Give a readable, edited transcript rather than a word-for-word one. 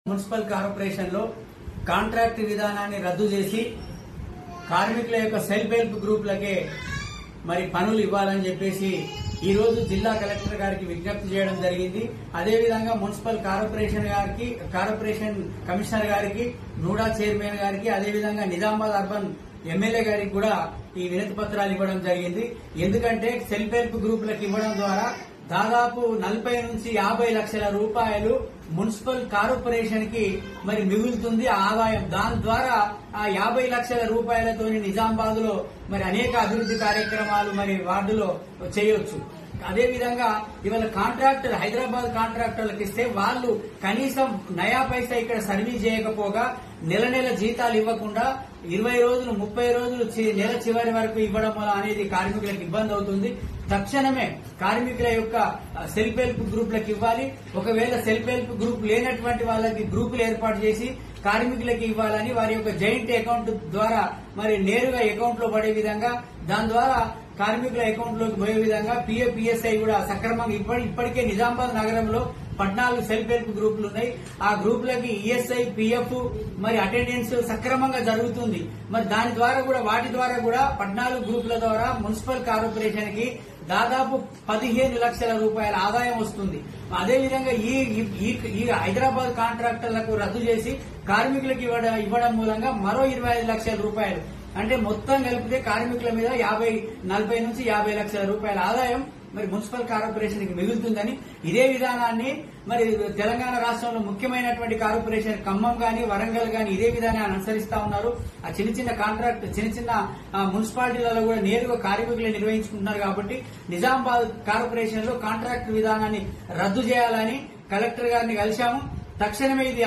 Municipal corporation లో contract విధానాన్ని రద్దు చేసి కార్మికుల యొక్క సెల్ఫ్ హెల్ప్ గ్రూపులకే మరి పనులు ఇవ్వాలని చెప్పేసి ఈ రోజు జిల్లా కలెక్టర్ గారికి విజ్ఞప్తి చేయడం జరిగింది. అదేవిధంగా మున్సిపల్ కార్పొరేషన్ కమిషనర్ గారికి, నూడా చైర్మన్ గారికి, అదేవిధంగా నిజామాబాద్ అర్బన్ ఎమ్మెల్యే గారికి కూడా ఈ వినతి పత్రాలు ఇవ్వడం జరిగింది. ఎందుకంటే సెల్ఫ్ హెల్ప్ గ్రూపులకు ఇవ్వడం ద్వారా దాదాపు 40 నుంచి 50 లక్షల రూపాయలు మున్సిపల్ కార్పొరేషన్ కి మరి మిగులుతుంది ఆదాయం. దాని ద్వారా ఆ 50 లక్షల రూపాయలతో నిజామాబాద్ లో మరి అనేక అభివృద్ధి కార్యక్రమాలు మరి వార్డులో చేయొచ్చు. అదేవిధంగా ఇవాళ కాంట్రాక్టర్ హైదరాబాద్ కాంట్రాక్టర్లకు ఇస్తే వాళ్ళు కనీసం నయా పైసా ఇక్కడ సర్వీస్ చేయకపోగా నెల జీతాలు ఇవ్వకుండా 20 రోజులు 30 రోజులు నెల చివరి వరకు ఇవ్వడం వల్ల అనేది కార్మికులకు ఇబ్బంది అవుతుంది. తక్షణమే కార్మికుల యొక్క సెల్ఫ్ హెల్ప్ గ్రూపులకు ఇవ్వాలి. ఒకవేళ సెల్ఫ్ హెల్ప్ గ్రూప్ లేనటువంటి వాళ్ళకి గ్రూపులు ఏర్పాటు చేసి కార్మికులకు ఇవ్వాలని వారి యొక్క జాయింట్ అకౌంట్ ద్వారా మరి నేరుగా అకౌంట్ లో పడే విధంగా, దాని ద్వారా కార్మికుల అకౌంట్ లోకి పోయే విధంగా పిఎఫ్ పిఎస్ఐ కూడా సక్రమంగా ఇప్పటికే నిజామాబాద్ నగరంలో 14 సెల్ఫ్ హెల్ప్ గ్రూపులు ఉన్నాయి. ఆ గ్రూపులకి ఈఎస్ఐ, పిఎఫ్ మరి అటెండెన్స్ సక్రమంగా జరుగుతుంది. మరి దాని ద్వారా కూడా వాటి ద్వారా కూడా 14 గ్రూపుల ద్వారా మున్సిపల్ కార్పొరేషన్ కి దాదాపు 15 లక్షల రూపాయల ఆదాయం వస్తుంది. అదేవిధంగా ఈ హైదరాబాద్ కాంట్రాక్టర్లకు రద్దు చేసి కార్మికులకు ఇవ్వడం మూలంగా మరో 25 లక్షల రూపాయలు, అంటే మొత్తం కలిపితే కార్మికుల మీద 40 నుంచి 50 లక్షల రూపాయల ఆదాయం మరి మున్సిపల్ కార్పొరేషన్ కి మిగులుతుందని, ఇదే విధానాన్ని మరి తెలంగాణ రాష్ట్రంలో ముఖ్యమైనటువంటి కార్పొరేషన్ ఖమ్మం గాని, వరంగల్ గాని ఇదే విధానాన్ని అనుసరిస్తా ఉన్నారు. ఆ చిన్న మున్సిపాలిటీలలో కూడా నేరుగా కార్మికులు నిర్వహించుకుంటున్నారు. కాబట్టి నిజామాబాద్ కార్పొరేషన్ లో కాంట్రాక్ట్ విధానాన్ని రద్దు చేయాలని కలెక్టర్ గారిని కలిశాము. తక్షణమే ఇది